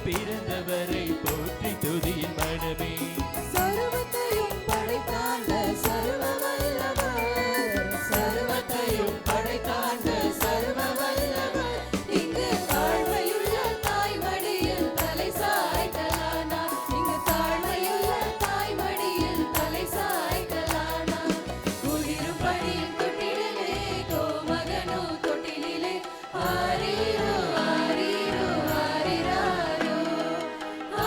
பிறந்தவரை போற்றி துதியின் மனமே. சர்வத்தையும் படைத்தாண்ட சர்வ வல்லவர், சர்வத்தையும் படைத்தாண்ட சர்வ வல்லவர், இங்கு தாழ்மையுள்ள தாய்மடியில் தலை சாய்க்கலானார், இங்கு தாழ்மையுள்ள தாய்மடியில் தலை சாய்க்கலானார். குளிரும் பணியில் தொட்டிலே கோமகனோ தொட்டிலே ஆரீரோ ஆரீரோ ஆரிராரோ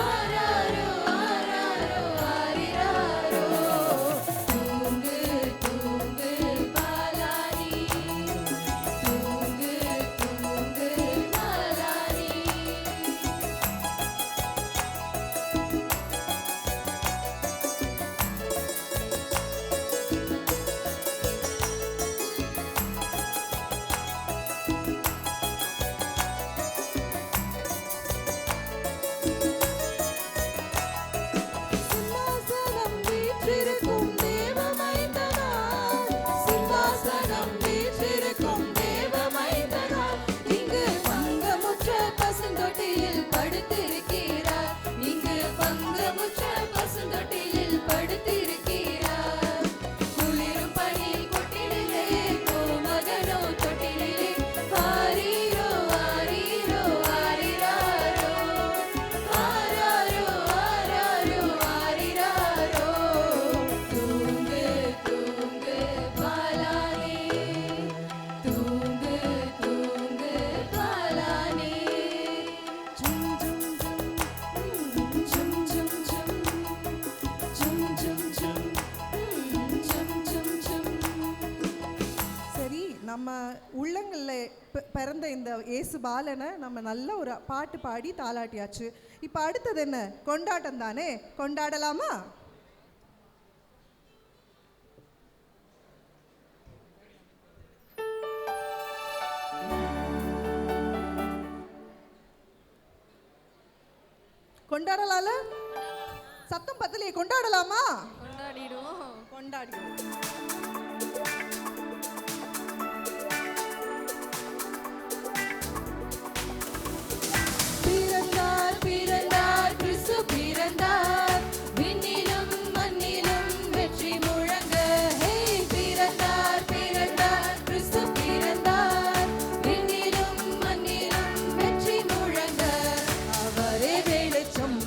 ஆராரோ ஆராரோ ஆரிராரோ. தூங்கு தூங்கு பாலானி, தூங்கு தூங்கு பாலானி. சிம்மாசனம் வீற்றிருக்கும் தேவமைந்தனார், சிம்மாசனம் வீற்றிருக்கும் தேவமைந்தனார், இங்கு பங்கமுற்ற பசுந்தொட்டியில் படுத்திருக்கிறார், இங்கு பங்கமுற்ற பசுந்தொட்டியில் படுத்திருக்கிறார். குளிரும் பனியில் கொட்டிலே கோமகனோ தொட்டிலே ஆரீரோ ஆரீரோ ஆரிராரோ ஆராரோ ஆராரோ ஆரிராரோ. தூங்கு தூங்கு பாலானி, தூங்கு தூங்கு பாலானி. ஜும் ஜும் ஜும் ஜும் ஜும் ஜும் ஜும் ஜும் ஜும் ஜும் ஜும். சரி, நம்ம உள்ளங்களில் பிறந்த இந்த இயேசு பாலனை நம்ம நல்ல ஒரு பாட்டு பாடி தாலாட்டியாச்சு. இப்போ அடுத்தது என்ன? கொண்டாட்டம் தானே, கொண்டாடலாமா? கொண்டாடலாம்ல? சத்தம் பத்தலையே, கொண்டாடலாமா? கொண்டாடிடுவோம். கொண்டாடி. பிறந்தார் பிறந்தார் கிறிஸ்து பிறந்தார், விண்ணிலும் மண்ணிலும் வெற்றி முழங்க. ஹே பிறந்தார் பிறந்தார் கிறிஸ்து பிறந்தார், விண்ணிலும் மண்ணிலும் வெற்றி முழங்க. அவரே வெளிச்சம்,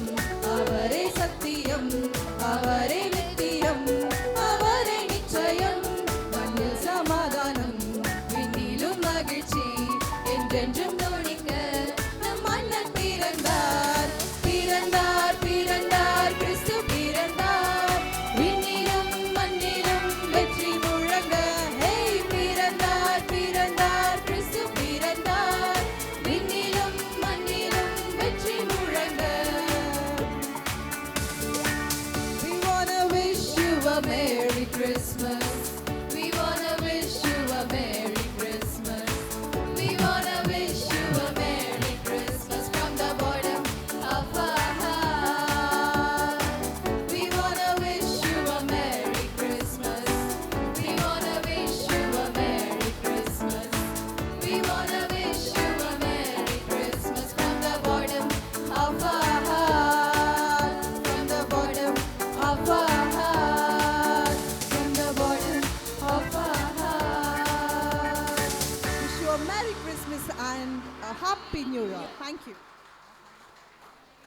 அவரே சத்தியம், அவரே நித்தியம், அவரே நிச்சயம். மண்ணில் சமாதானம், விண்ணிலும் மகிழ்ச்சி, என்றென்றும் நொடிக்க நம் மன்னன் பிறந்தார். பிறந்தார் பிறந்தார் கிறிஸ்து பிறந்தார், விண்ணிலும் மண்ணிலும் வெற்றி முழங்க. ஹே பிறந்தார் பிறந்தார் கிறிஸ்து பிறந்தார், விண்ணிலும் மண்ணிலும் வெற்றி முழங்க. We wanna wish you a Merry Christmas. We wanna wish you a Merry Christmas. We wanna wish you a Merry Christmas from the bottom of our heart. We wanna wish you a Merry Christmas. We wanna wish you a Merry Christmas. We wanna wish you a Merry Christmas from the bottom of our heart. From the bottom of our heart. From the bottom of our heart. Wish you a Merry Christmas and a Happy New Year. Thank you.